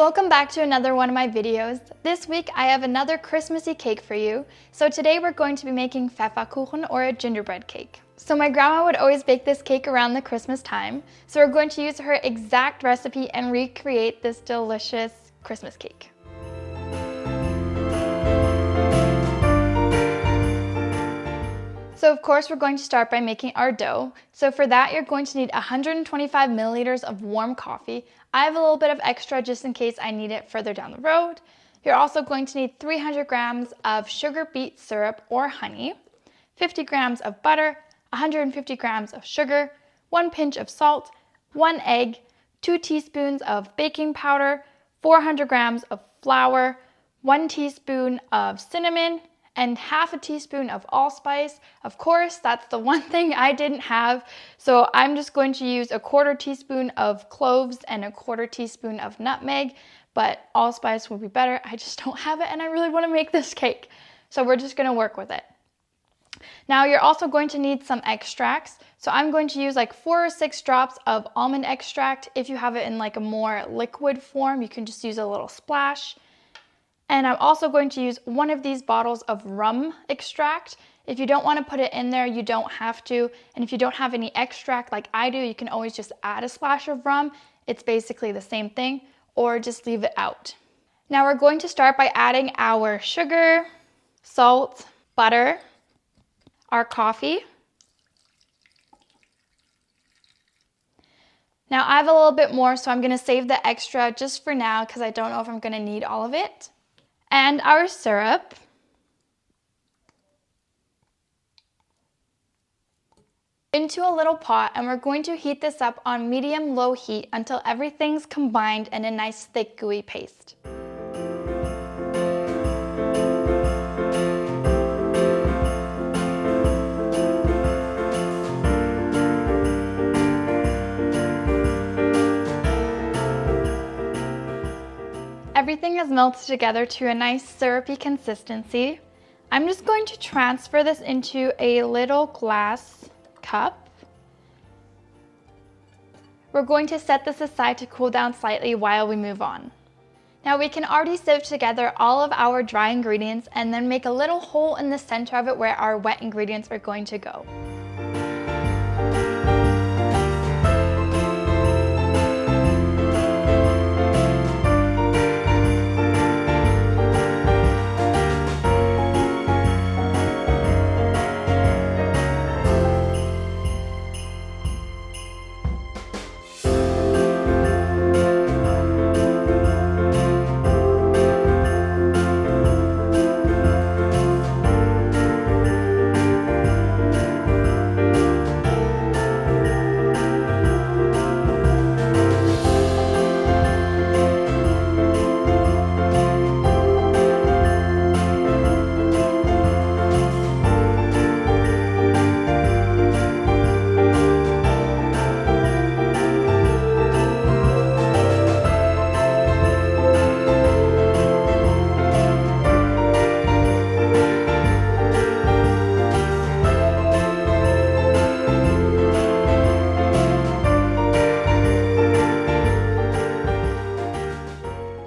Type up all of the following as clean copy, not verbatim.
welcome back to another one of my videos. This week I have another Christmassy cake for you. So today we're going to be making Pfefferkuchen, or a gingerbread cake. So my grandma would always bake this cake around the Christmas time. So we're going to use her exact recipe and recreate this delicious Christmas cake. So of course we're going to start by making our dough. So for that you're going to need 125 milliliters of warm coffee. I have a little bit of extra just in case I need it further down the road. You're also going to need 300 grams of sugar beet syrup or honey, 50 grams of butter, 150 grams of sugar, 1 pinch of salt, 1 egg, 2 teaspoons of baking powder, 400 grams of flour, 1 teaspoon of cinnamon, and half a teaspoon of allspice. Of course, that's the one thing I didn't have, so I'm just going to use a 1/4 teaspoon of cloves and a 1/4 teaspoon of nutmeg, but allspice would be better. I just don't have it and I really want to make this cake, so we're just going to work with it. Now you're also going to need some extracts, so I'm going to use like 4 or 6 drops of almond extract. If you have it in like a more liquid form, you can just use a little splash. And I'm also going to use one of these bottles of rum extract. If you don't want to put it in there, you don't have to. And if you don't have any extract like I do, you can always just add a splash of rum. It's basically the same thing, or just leave it out. Now we're going to start by adding our sugar, salt, butter, our coffee. Now I have a little bit more, so I'm going to save the extra just for now because I don't know if I'm going to need all of it. And our syrup. Into a little pot, and we're going to heat this up on medium-low heat until everything's combined in a nice thick gooey paste. Everything has melted together to a nice syrupy consistency. I'm just going to transfer this into a little glass cup. We're going to set this aside to cool down slightly while we move on. Now we can already sieve together all of our dry ingredients and then make a little hole in the center of it where our wet ingredients are going to go.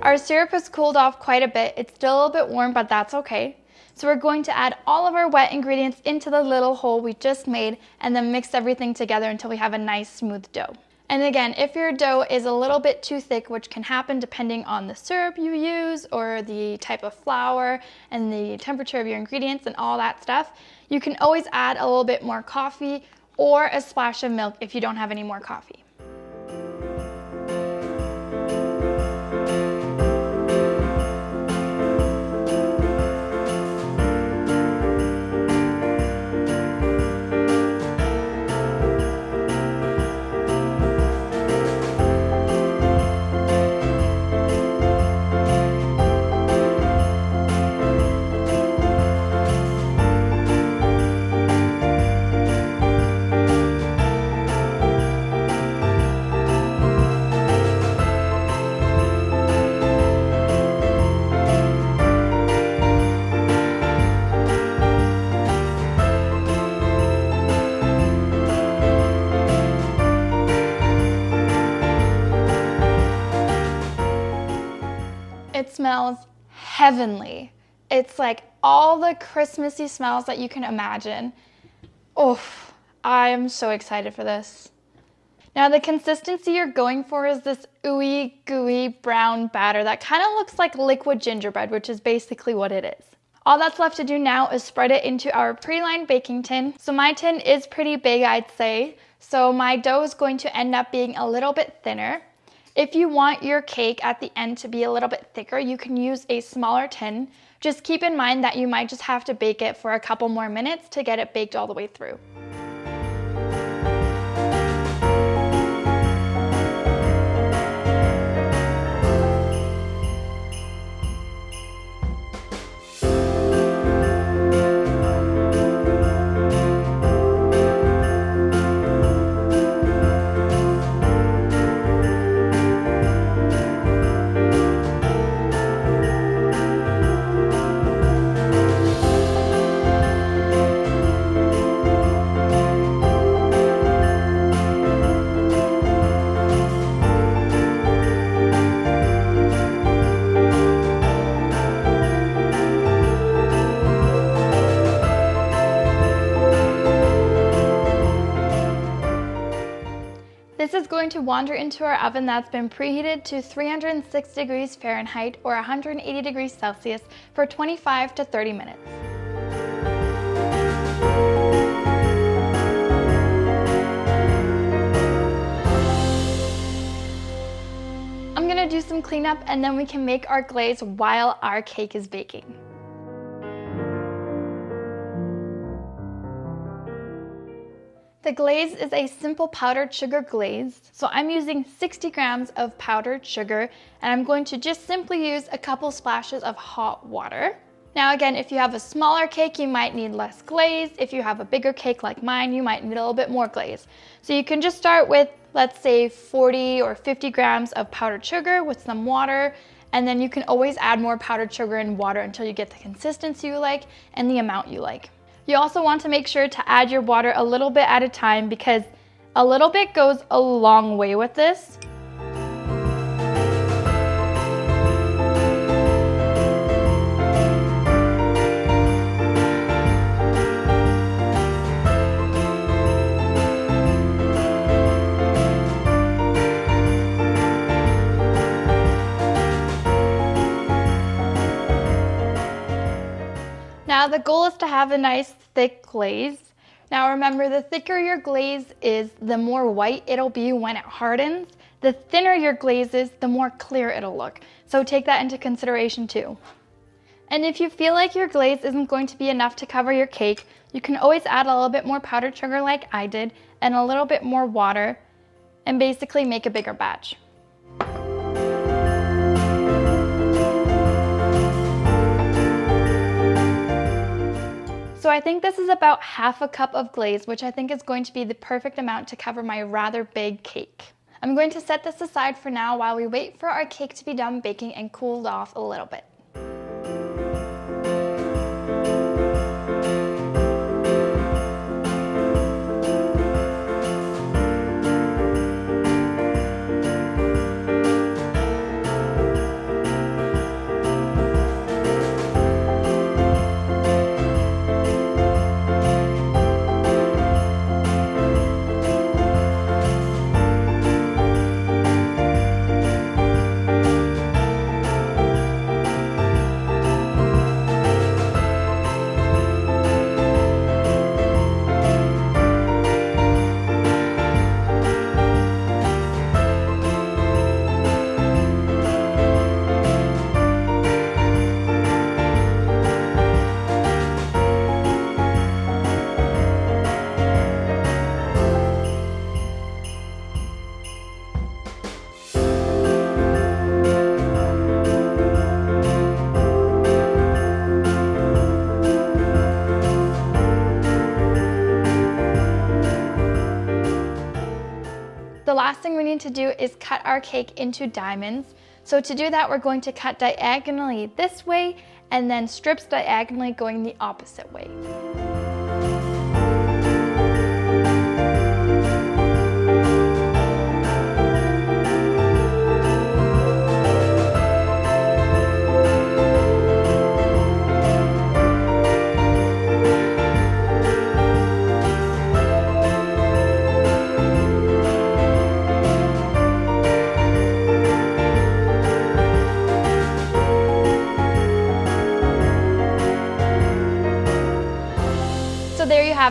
Our syrup has cooled off quite a bit. It's still a little bit warm, but that's okay. So we're going to add all of our wet ingredients into the little hole we just made and then mix everything together until we have a nice smooth dough. And again, if your dough is a little bit too thick, which can happen depending on the syrup you use or the type of flour and the temperature of your ingredients and all that stuff, you can always add a little bit more coffee or a splash of milk if you don't have any more coffee. smells heavenly. It's like all the Christmassy smells that you can imagine. Oh, I am so excited for this. Now the consistency you're going for is this ooey gooey brown batter that kind of looks like liquid gingerbread, which is basically what it is. All that's left to do now is spread it into our pre-lined baking tin. So my tin is pretty big, I'd say. So my dough is going to end up being a little bit thinner. If you want your cake at the end to be a little bit thicker, you can use a smaller tin. Just keep in mind that you might just have to bake it for a couple more minutes to get it baked all the way through. This is going to wander into our oven that's been preheated to 306 degrees Fahrenheit or 180 degrees Celsius for 25 to 30 minutes. I'm gonna do some cleanup and then we can make our glaze while our cake is baking. The glaze is a simple powdered sugar glaze, so I'm using 60 grams of powdered sugar and I'm going to just simply use a couple splashes of hot water. Now again, if you have a smaller cake, you might need less glaze. If you have a bigger cake like mine, you might need a little bit more glaze. So you can just start with, let's say 40 or 50 grams of powdered sugar with some water, and then you can always add more powdered sugar and water until you get the consistency you like and the amount you like. You also want to make sure to add your water a little bit at a time because a little bit goes a long way with this. Now the goal is to have a nice thick glaze. Now remember, the thicker your glaze is, the more white it'll be when it hardens. The thinner your glaze is, the more clear it'll look. So take that into consideration too. And if you feel like your glaze isn't going to be enough to cover your cake, you can always add a little bit more powdered sugar like I did and a little bit more water and basically make a bigger batch. So I think this is about half a cup of glaze, which I think is going to be the perfect amount to cover my rather big cake. I'm going to set this aside for now while we wait for our cake to be done baking and cooled off a little bit. The last thing we need to do is cut our cake into diamonds. So to do that, we're going to cut diagonally this way and then strips diagonally going the opposite way.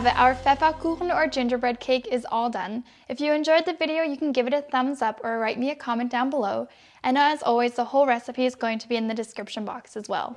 it, our Pfefferkuchen or gingerbread cake is all done. If you enjoyed the video, you can give it a thumbs up or write me a comment down below. And as always, the whole recipe is going to be in the description box as well.